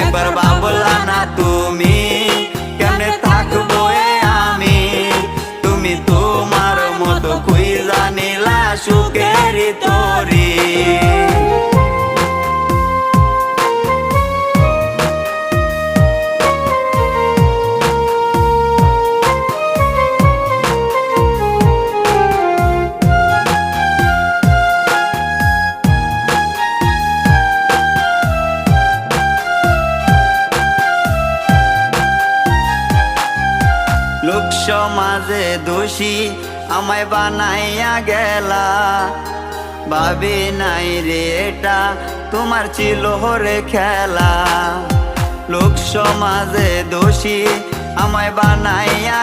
একবার ভাবলা না তুমি কেমনে থাকবো আমি, তুমি তোমার মতো খুঁজা নিলা সুখের তরি। লোক সমাজে দোষী আমায় বানাইয়া গেলা, ভাবি নাই রে এটা তোমার ছিল রে খেলা। লোক সমাজে দোষী আমায় বানাইয়া